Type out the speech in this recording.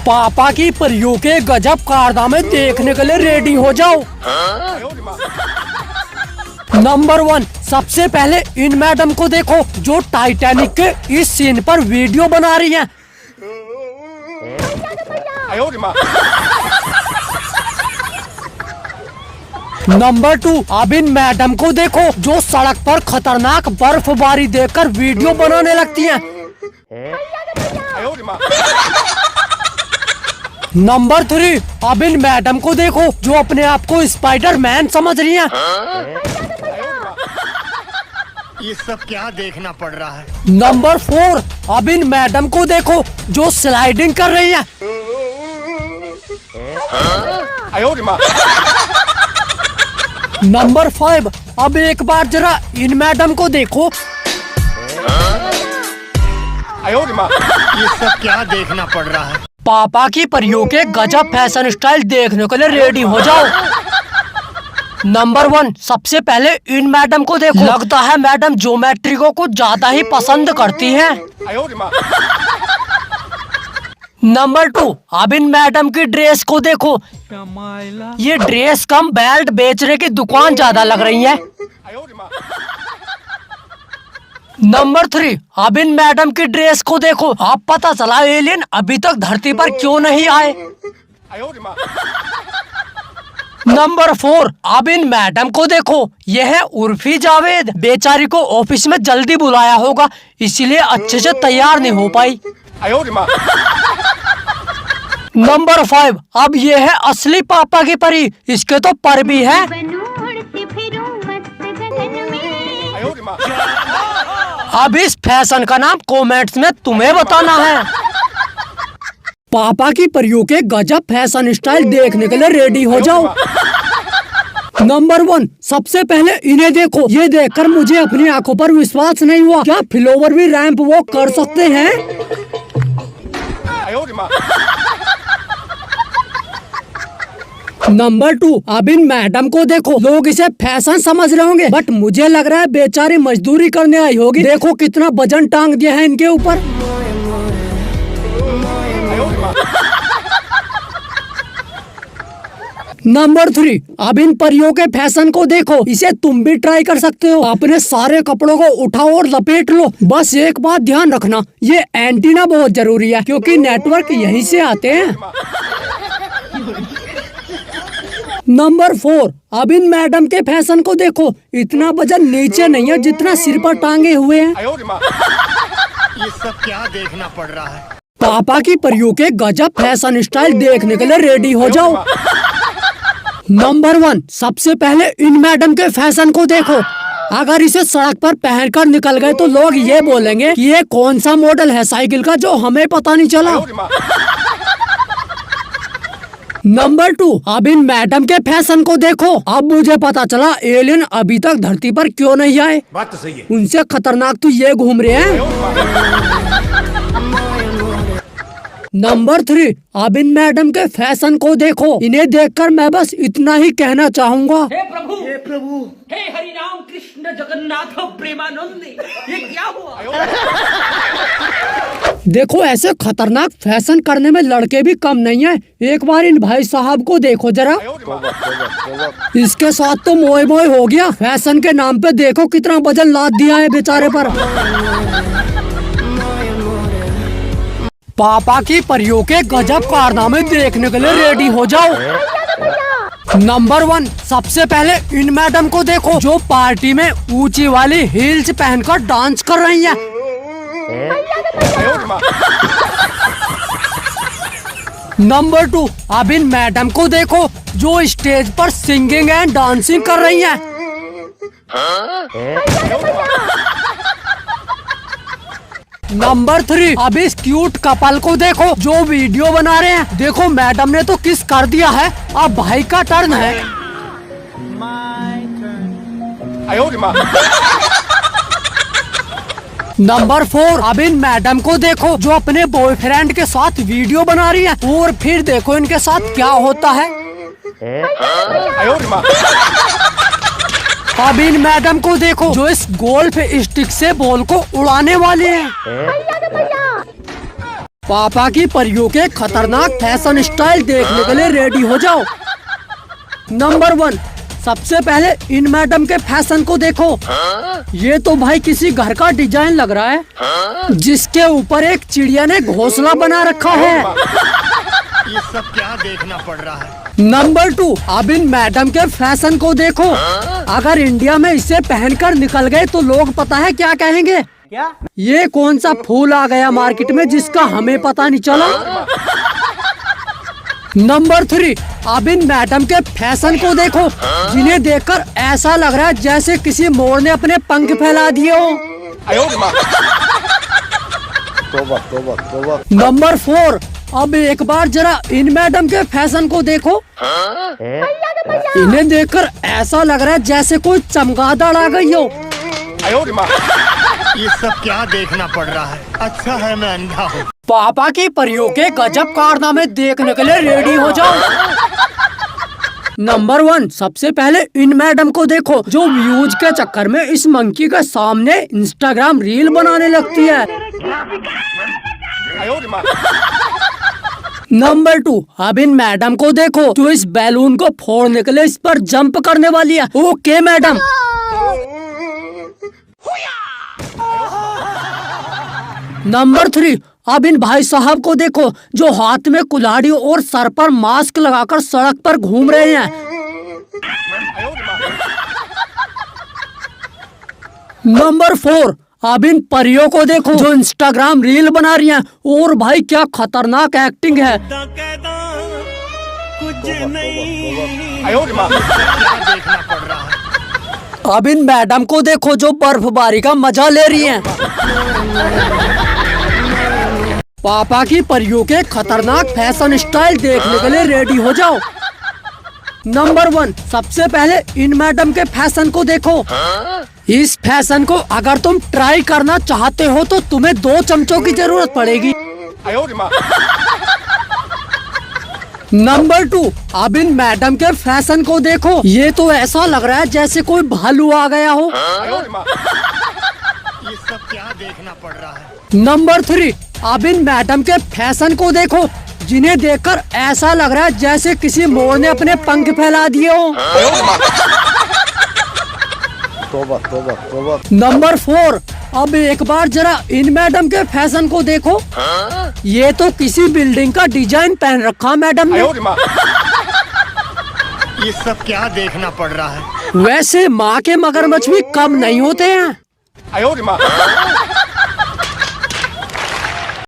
पापा की परियों के गजब कारनामे देखने के लिए रेडी हो जाओ। नंबर 1, सबसे पहले इन मैडम को देखो जो टाइटैनिक के इस सीन पर वीडियो बना रही हैं। नंबर 2, अब इन मैडम को देखो जो सड़क पर खतरनाक बर्फबारी देखकर वीडियो बनाने लगती हैं। नंबर 3, अब इन मैडम को देखो जो अपने आप को स्पाइडरमैन समझ रही हैं। ये सब क्या देखना पड़ रहा है। नंबर 4, अब इन मैडम को देखो जो स्लाइडिंग कर रही हैं। नंबर 5, अब एक बार जरा इन मैडम को देखो। ये सब क्या देखना पड़ रहा है। पापा की परियों के गजब फैशन स्टाइल देखने के लिए रेडी हो जाओ। नंबर 1, सबसे पहले इन मैडम को देखो। लगता है मैडम ज्योमेट्री को कुछ ज्यादा ही पसंद करती हैं। नंबर 2, अब इन मैडम की ड्रेस को देखो। ये ड्रेस कम बेल्ट बेचने की दुकान ज्यादा लग रही है। नंबर 3, अब इन मैडम की ड्रेस को देखो। अब पता चला एलियन अभी तक धरती पर क्यों नहीं आए। नंबर 4, अब इन मैडम को देखो। यह है उर्फी जावेद। बेचारी को ऑफिस में जल्दी बुलाया होगा इसीलिए अच्छे से तैयार नहीं हो पाई। नंबर 5, अब ये है असली पापा की परी। इसके तो पर भी है। अब इस फैशन का नाम कमेंट्स में तुम्हें बताना है। पापा की परियों के गजब फैशन स्टाइल देखने के लिए रेडी हो जाओ। नंबर 1, सबसे पहले इन्हें देखो। ये देखकर मुझे अपनी आंखों पर विश्वास नहीं हुआ। क्या फ्लोवर भी रैंप वॉक कर सकते हैं? नंबर 2, अब इन मैडम को देखो। लोग इसे फैशन समझ रहे होंगे बट मुझे लग रहा है बेचारी मजदूरी करने आई होगी। देखो कितना वजन टांग दिया है इनके ऊपर। नंबर 3, अब इन परियों के फैशन को देखो। इसे तुम भी ट्राई कर सकते हो। अपने सारे कपड़ों को उठाओ और लपेट लो। बस एक बात ध्यान रखना, ये एंटीना बहुत जरूरी है क्योंकि नेटवर्क यहीं से आते हैं। नंबर 4, अब इन मैडम के फैशन को देखो। इतना वजन नीचे नहीं है जितना सिर पर टांगे हुए हैं। ये सब क्या देखना पड़ रहा है। पापा की परियों के गजब फैशन स्टाइल देखने के लिए रेडी हो जाओ। नंबर 1, सबसे पहले इन मैडम के फैशन को देखो। अगर इसे सड़क पर पहनकर निकल गए तो लोग ये बोलेंगे कि ये कौन सा मॉडल है साइकिल का जो हमें पता नहीं चला। नंबर 2, अब इन मैडम के फैशन को देखो। अब मुझे पता चला एलियन अभी तक धरती पर क्यों नहीं आए। बात तो सही है। उनसे खतरनाक तो ये घूम रहे हैं। नंबर 3, अब इन मैडम के फैशन को देखो। इन्हें देखकर मैं बस इतना ही कहना चाहूँगा, हे प्रभु, हे हरि राम कृष्ण जगन्नाथ प्रेमानंद, ये क्या हुआ। देखो ऐसे खतरनाक फैशन करने में लड़के भी कम नहीं है। एक बार इन भाई साहब को देखो जरा। इसके साथ तो मोए मोए हो गया। फैशन के नाम पे देखो कितना वजन लाद दिया है बेचारे पर। पापा की परियों के गजब कारनामे देखने के लिए रेडी हो जाओ। नंबर 1, सबसे पहले इन मैडम को देखो जो पार्टी में ऊंची वाली हील्स पहनकर डांस कर रही हैं। नंबर 2, अब इन मैडम को देखो जो स्टेज पर सिंगिंग एंड डांसिंग कर रही हैं। नंबर 3, अब इस क्यूट कपल को देखो जो वीडियो बना रहे हैं। देखो मैडम ने तो किस कर दिया है। अब भाई का टर्न है। नंबर 4, अब इन मैडम को देखो जो अपने बॉयफ्रेंड के साथ वीडियो बना रही है। और फिर देखो इनके साथ क्या होता है। अब इन मैडम को देखो जो इस गोल्फ स्टिक से बॉल को उड़ाने वाले हैं। पापा की परियों के खतरनाक फैशन स्टाइल देखने के लिए रेडी हो जाओ। नंबर 1, सबसे पहले इन मैडम के फैशन को देखो। ये तो भाई किसी घर का डिजाइन लग रहा है, जिसके ऊपर एक चिड़िया ने घोंसला बना रखा है। ये सब क्या देखना पड़ रहा है। नंबर 2, अब इन मैडम के फैशन को देखो। अगर इंडिया में इसे पहनकर निकल गए तो लोग पता है क्या कहेंगे? क्या? ये कौन सा फूल आ गया मार्केट में जिसका हमें पता नहीं चला? नंबर 3, अब इन मैडम के फैशन को देखो, जिन्हें देखकर ऐसा लग रहा है जैसे किसी मोर ने अपने पंख फैला दिए हो। नंबर 4, अब एक बार जरा इन मैडम के फैशन को देखो। इन्हें देखकर ऐसा लग रहा है जैसे कोई चमगादड़ आ गई हो। ये सब क्या देखना पड़ रहा है। अच्छा है मैं अंधा हूँ। पापा की परियों के गजब कारनामे देखने के लिए रेडी हो जाओ। नंबर 1, सबसे पहले इन मैडम को देखो, जो व्यूज के चक्कर में इस मंकी के सामने इंस्टाग्राम रील बनाने लगती है। नंबर 2, अब इन मैडम को देखो, जो इस बैलून को फोड़ने के लिए इस पर जंप करने वाली है। Okay madam. नंबर 3, अब इन भाई साहब को देखो, जो हाथ में कुल्हाड़ी और सर पर मास्क लगाकर सड़क पर घूम रहे हैं। नंबर 4, अब इन परियों को देखो, जो इंस्टाग्राम रील बना रही हैं। और भाई क्या खतरनाक एक्टिंग है। क्या देखना पड़ रहा है। अब इन मैडम को देखो, जो बर्फबारी का मजा ले रही हैं। पापा की परियों के खतरनाक फैशन स्टाइल देखने के लिए रेडी हो जाओ। नंबर 1, सबसे पहले इन मैडम के फैशन को देखो। इस फैशन को अगर तुम ट्राई करना चाहते हो तो तुम्हें 2 चमचों की जरूरत पड़ेगी। नंबर 2, अब इन मैडम के फैशन को देखो। ये तो ऐसा लग रहा है जैसे कोई भालू आ गया हो। ये सब क्या देखना पड़ रहा है। नंबर 3, अब इन मैडम के फैशन को देखो, जिन्हें देखकर ऐसा लग रहा है जैसे किसी मोर ने अपने पंख फैला दिए हो। नंबर 4, अब एक बार जरा इन मैडम के फैशन को देखो। ये तो किसी बिल्डिंग का डिजाइन पहन रखा मैडम ने। ये सब क्या देखना पड़ रहा है। वैसे माँ के मगरमच्छ भी कम नहीं होते हैं।